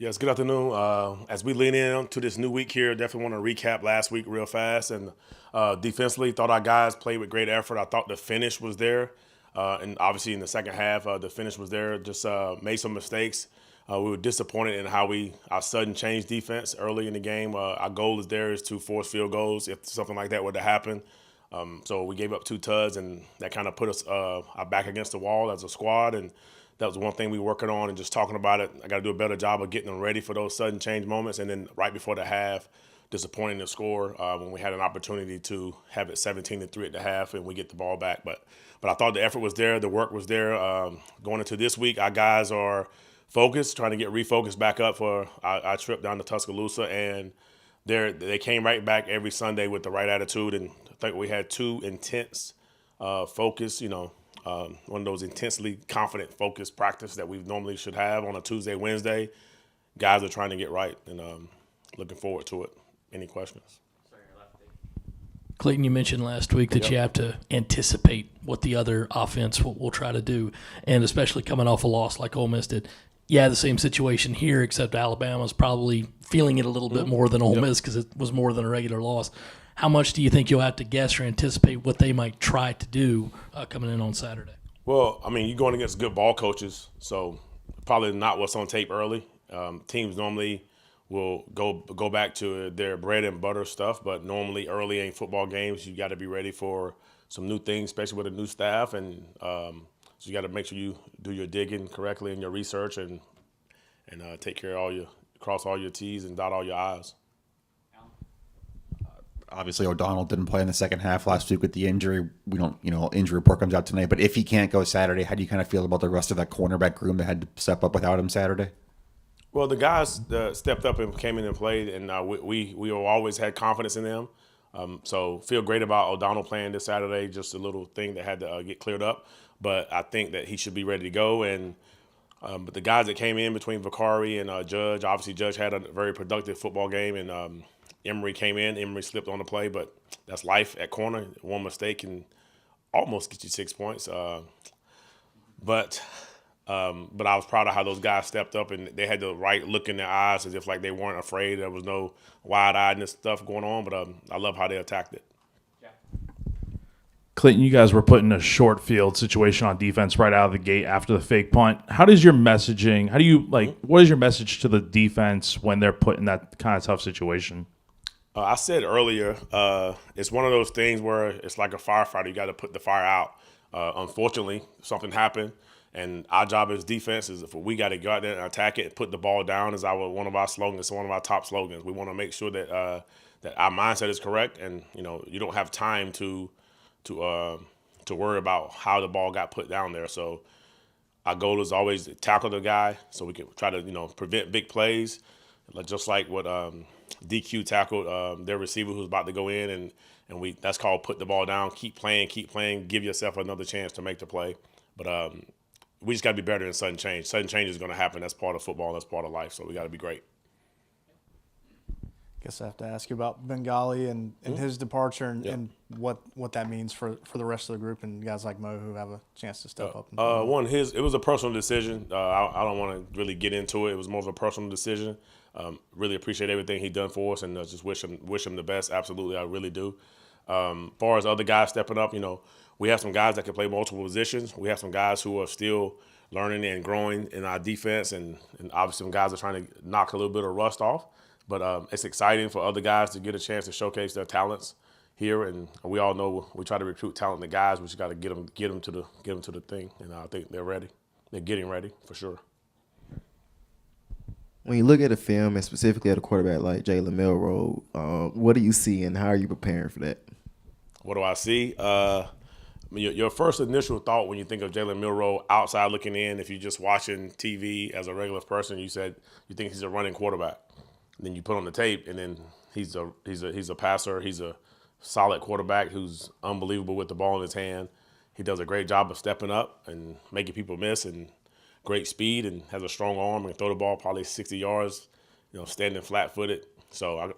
Yes, good afternoon. As we lean in to this new week here, definitely want to recap last week real fast. And defensively, thought our guys played with great effort. I thought the finish was there. And obviously in the second half, the finish was there. Just made some mistakes. We were disappointed in how our sudden change defense early in the game. Our goal is to force field goals if something like that were to happen. So we gave up 2 tuds, and that kind of put us our back against the wall as a squad. And that was one thing we were working on and just talking about it. I got to do a better job of getting them ready for those sudden change moments. And then right before the half, disappointing to score when we had an opportunity to have it 17-3 at the half and we get the ball back. But I thought the effort was there, the work was there. Going into this week, our guys are focused, trying to get refocused back up for our trip down to Tuscaloosa. And they came right back every Sunday with the right attitude. And I think we had 2 intense focus, one of those intensely confident, focused practice that we normally should have on a Tuesday, Wednesday. Guys are trying to get right, and looking forward to it. Any questions? Clayton, you mentioned last week that you have to anticipate what the other offense will try to do, and especially coming off a loss like Ole Miss did. Yeah, the same situation here, except Alabama's probably feeling it a little bit more than Ole Miss because it was more than a regular loss. How much do you think you'll have to guess or anticipate what they might try to do coming in on Saturday? Well, I mean, you're going against good ball coaches, so probably not what's on tape early. Teams normally will go back to their bread and butter stuff, but normally early in football games, you got to be ready for some new things, especially with a new staff, and so you got to make sure you do your digging correctly and your research, and take care of cross all your T's and dot all your I's. Obviously, O'Donnell didn't play in the second half last week with the injury. We don't, injury report comes out tonight. But if he can't go Saturday, how do you kind of feel about the rest of that cornerback room that had to step up without him Saturday? Well, the guys stepped up and came in and played, and we always had confidence in them. So feel great about O'Donnell playing this Saturday. Just a little thing that had to get cleared up, but I think that he should be ready to go. And but the guys that came in between Vicari and Judge, obviously Judge had a very productive football game, and Emery came in. Emery slipped on the play, but that's life at corner. One mistake can almost get you 6 points. But I was proud of how those guys stepped up, and they had the right look in their eyes as if like they weren't afraid. There was no wide-eyedness stuff going on, but I love how they attacked it. Clayton, you guys were put in a short field situation on defense right out of the gate after the fake punt. What is your message to the defense when they're put in that kind of tough situation? I said earlier, it's one of those things where it's like a firefighter. You got to put the fire out. Unfortunately, something happened, and our job as defense is if we got to go out there and attack it and put the ball down is one of our slogans, one of our top slogans. We want to make sure that that our mindset is correct, and you don't have time to worry about how the ball got put down there. So our goal is always to tackle the guy so we can try to prevent big plays, just like what DQ tackled their receiver who was about to go in, and that's called put the ball down. Keep playing, give yourself another chance to make the play. But we just got to be better than sudden change. Sudden change is going to happen. That's part of football. That's part of life. So we got to be great. Guess I have to ask you about Bengali and his departure and what that means for the rest of the group and guys like Mo who have a chance to step up. It was a personal decision. I don't want to really get into it. It was more of a personal decision. Really appreciate everything he done for us, and just wish him the best. Absolutely, I really do. Far as other guys stepping up, we have some guys that can play multiple positions. We have some guys who are still learning and growing in our defense, and obviously some guys are trying to knock a little bit of rust off. But it's exciting for other guys to get a chance to showcase their talents here, and we all know we try to recruit talented guys. We just got to get them to the thing, and I think they're ready. They're getting ready for sure. When you look at a film, and specifically at a quarterback like Jalen Milroe, what do you see, and how are you preparing for that? What do I see? Your first initial thought when you think of Jalen Milroe outside looking in, if you're just watching TV as a regular person, you think he's a running quarterback. Then you put on the tape, and then he's a passer. He's a solid quarterback who's unbelievable with the ball in his hand. He does a great job of stepping up and making people miss, and great speed, and has a strong arm and can throw the ball probably 60 yards, standing flat-footed. So I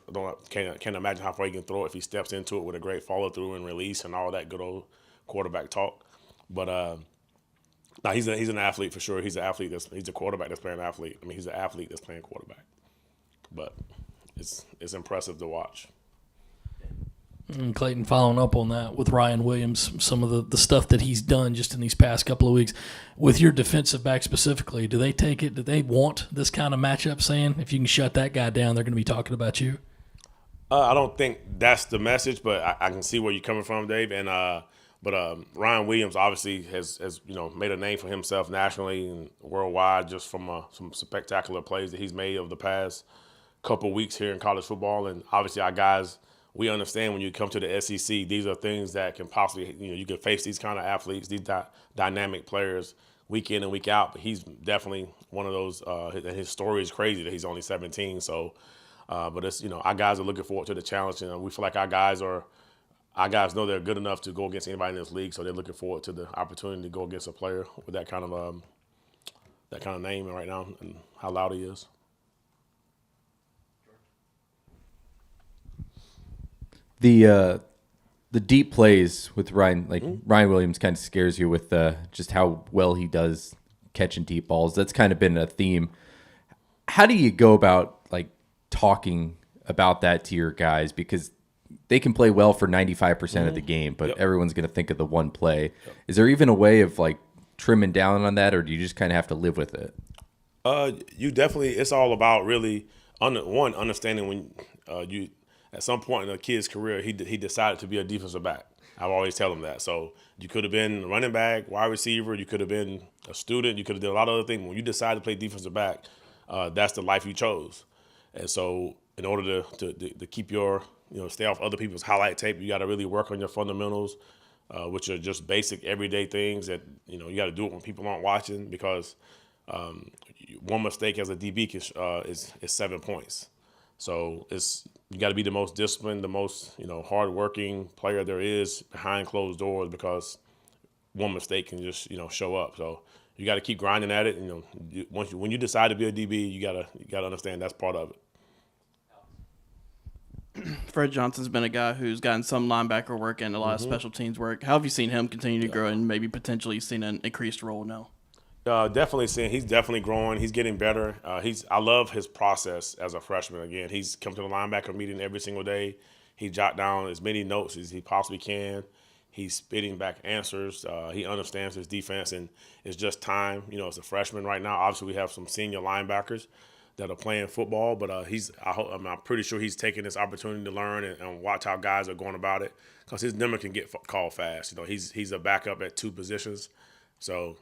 can't imagine how far he can throw it if he steps into it with a great follow-through and release and all that good old quarterback talk. But No, he's an athlete for sure. He's a quarterback that's playing athlete. I mean, he's an athlete that's playing quarterback. But it's impressive to watch. And Clayton, following up on that with Ryan Williams, some of the stuff that he's done just in these past couple of weeks, with your defensive back specifically, do they take it? Do they want this kind of matchup, saying if you can shut that guy down, they're going to be talking about you? I don't think that's the message, but I can see where you're coming from, Dave. And but Ryan Williams obviously has made a name for himself nationally and worldwide just from some spectacular plays that he's made over the past couple weeks here in college football. And obviously our guys, we understand when you come to the SEC, these are things that can possibly, you can face these kind of athletes, these dynamic players week in and week out. But he's definitely one of those, his story is crazy that he's only 17. So, but it's, our guys are looking forward to the challenge. And we feel like our guys know they're good enough to go against anybody in this league. So they're looking forward to the opportunity to go against a player with that kind of name right now and how loud he is. The deep plays with Ryan, Ryan Williams, kind of scares you with just how well he does catching deep balls. That's kind of been a theme. How do you go about talking about that to your guys? Because they can play well for 95% of the game, but everyone's going to think of the one play. Yep. Is there even a way of trimming down on that, or do you just kind of have to live with it? You definitely. It's all about really understanding when you. At some point in a kid's career, he decided to be a defensive back. I always tell him that. So you could have been running back, wide receiver. You could have been a student. You could have done a lot of other things. When you decide to play defensive back, that's the life you chose. And so in order to keep your, stay off other people's highlight tape, you got to really work on your fundamentals, which are just basic everyday things that, you got to do it when people aren't watching, because one mistake as a DB is 7 points. So you got to be the most disciplined, the most hardworking player there is behind closed doors, because one mistake can just show up. So you got to keep grinding at it. When you decide to be a DB, you gotta understand that's part of it. Fred Johnson's been a guy who's gotten some linebacker work and a lot of special teams work. How have you seen him continue to grow and maybe potentially seen an increased role now? Definitely seeing he's definitely growing. He's getting better. I love his process as a freshman. Again, he's come to the linebacker meeting every single day. He jot down as many notes as he possibly can. He's spitting back answers. He understands his defense, and it's just time. As a freshman right now, obviously we have some senior linebackers that are playing football, but I'm pretty sure he's taking this opportunity to learn and watch how guys are going about it, because his number can get called fast. He's a backup at two positions, so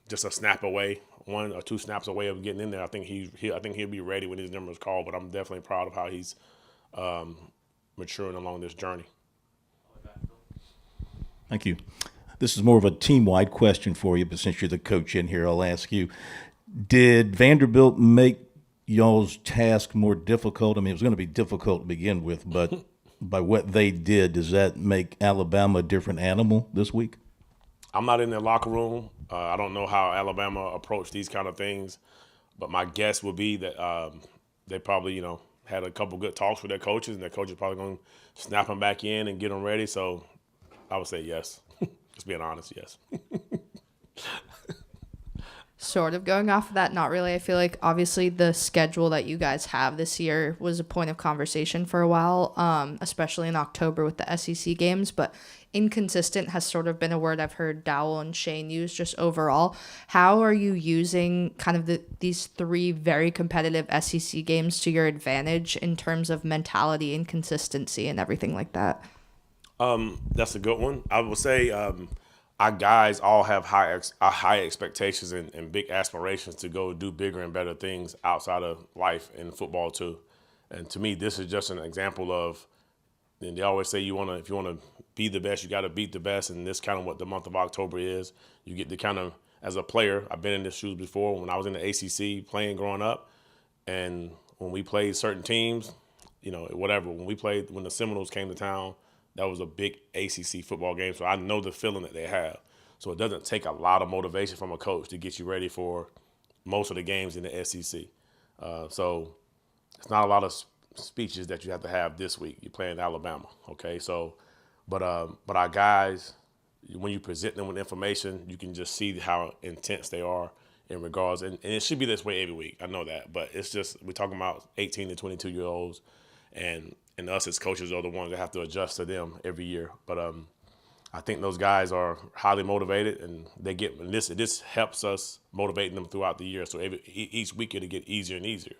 just a snap away, 1 or 2 snaps away of getting in there. I think he'll be ready when his number is called. But I'm definitely proud of how he's maturing along this journey. Thank you. This is more of a team-wide question for you, but since you're the coach in here, I'll ask you: did Vanderbilt make y'all's task more difficult? I mean, it was going to be difficult to begin with, but by what they did, does that make Alabama a different animal this week? I'm not in their locker room. I don't know how Alabama approached these kind of things, but my guess would be that they probably, had a couple good talks with their coaches, and their coaches probably going to snap them back in and get them ready. So I would say yes. Just being honest, yes. Sort of going off of that, not really. I feel like obviously the schedule that you guys have this year was a point of conversation for a while, especially in October with the SEC games, but inconsistent has sort of been a word I've heard Dowell and Shane use just overall. How are you using kind of these 3 very competitive SEC games to your advantage in terms of mentality and consistency and everything like that? That's a good one. I would say our guys all have high expectations and big aspirations to go do bigger and better things outside of life and football too. And to me, this is just an example of, and they always say if you want to be the best, you got to beat the best. And this kind of what the month of October is. You get to kind of, as a player, I've been in this shoes before when I was in the ACC playing growing up. And when we played certain teams, when the Seminoles came to town, that was a big ACC football game, so I know the feeling that they have. So it doesn't take a lot of motivation from a coach to get you ready for most of the games in the SEC. So it's not a lot of speeches that you have to have this week. You're playing Alabama, okay? So, but our guys, when you present them with information, you can just see how intense they are in regards. And it should be this way every week. I know that. But it's just we're talking about 18 to 22-year-olds. And us as coaches are the ones that have to adjust to them every year. But I think those guys are highly motivated, and this helps us motivating them throughout the year. So each week it'll get easier and easier.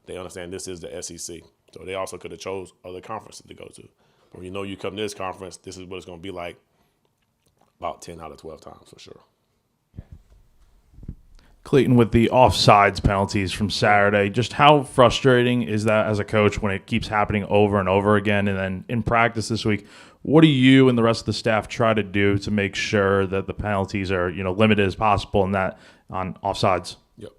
They understand this is the SEC. So they also could have chose other conferences to go to. But when you know you come to this conference, this is what it's going to be like about 10 out of 12 times for sure. Clayton, with the offsides penalties from Saturday, just how frustrating is that as a coach when it keeps happening over and over again? And then in practice this week, what do you and the rest of the staff try to do to make sure that the penalties are, limited as possible and that on offsides? Yep.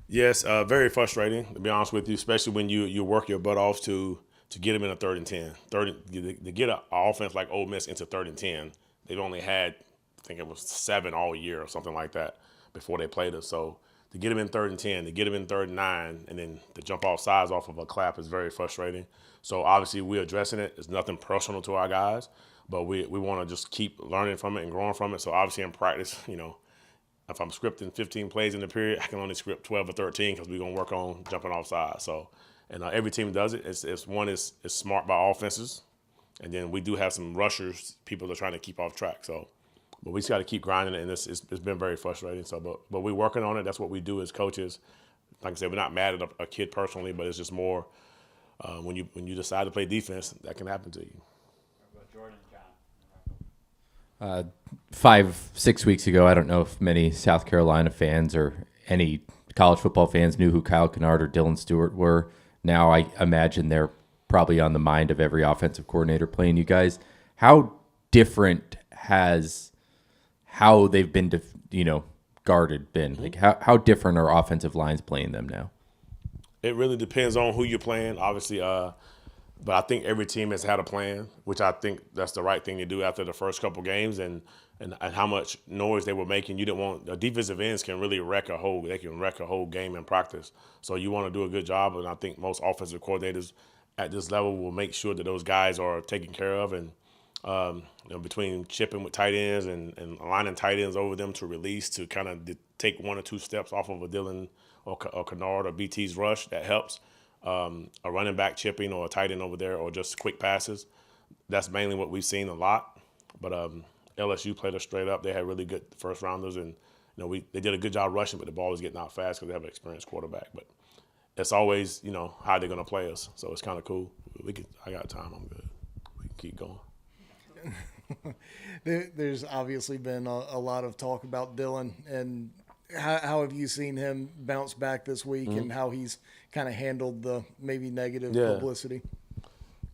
Yes, very frustrating, to be honest with you, especially when you work your butt off to get them in a 3rd and 10. To get an offense like Ole Miss into 3rd and 10, they've only had, I think it was 7 all year or something like that before they played us. So to get them in 3rd and 10, to get them in 3rd and 9, and then to jump off sides off of a clap is very frustrating. So obviously we're addressing it. It's nothing personal to our guys, but we want to just keep learning from it and growing from it. So obviously in practice, if I'm scripting 15 plays in the period, I can only script 12 or 13 because we're going to work on jumping off sides. So, and every team does it. It's one is smart by offenses, and then we do have some rushers, people that are trying to keep off track. So, but we just got to keep grinding it, and it's been very frustrating. So, but we're working on it. That's what we do as coaches. Like I said, we're not mad at a kid personally, but it's just more when you decide to play defense, that can happen to you. 5-6 weeks ago, I don't know if many South Carolina fans or any college football fans knew who Kyle Kennard or Dylan Stewart were. Now I imagine they're probably on the mind of every offensive coordinator playing you guys. How different has how they've been, guarded been? Like how different are offensive lines playing them now? It really depends on who you're playing, obviously. But I think every team has had a plan, which I think that's the right thing to do after the first couple games and how much noise they were making. You didn't want – defensive ends can really wreck a whole game in practice. So you want to do a good job, and I think most offensive coordinators at this level will make sure that those guys are taken care of. And between chipping with tight ends and aligning tight ends over them to release to kind of take 1 or 2 steps off of a Dylan or Kennard or BT's rush, that helps. A running back chipping or a tight end over there or just quick passes. That's mainly what we've seen a lot. But LSU played us straight up. They had really good first rounders, and they did a good job rushing, but the ball was getting out fast because they have an experienced quarterback. But it's always how they're going to play us. So it's kind of cool. I got time. I'm good. We can keep going. There's obviously been a lot of talk about Dylan, and how have you seen him bounce back this week and how he's kind of handled the maybe negative publicity?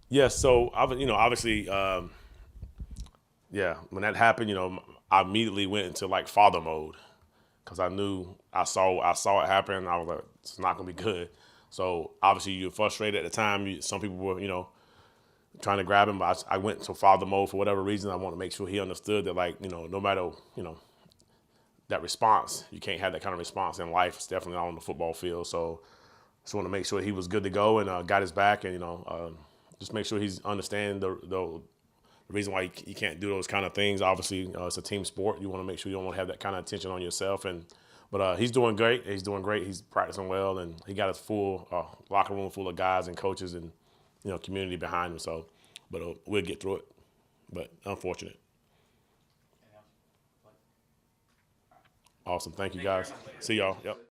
Yeah, so obviously, when that happened, I immediately went into like father mode because I saw it happen. I was like, it's not gonna be good. So obviously you're frustrated at the time. Some people were, trying to grab him, but I went to father mode for whatever reason. I want to make sure he understood that, no matter, that response, you can't have that kind of response in life. It's definitely not on the football field. So just want to make sure he was good to go and got his back, and just make sure he's understanding the reason why you can't do those kind of things. Obviously, it's a team sport. You want to make sure you don't want to have that kind of attention on yourself. But he's doing great. He's doing great. He's practicing well, and he got a full locker room full of guys and coaches and community behind him. So, but we'll get through it. But unfortunate. Awesome. Thank you, guys. See y'all. Yep.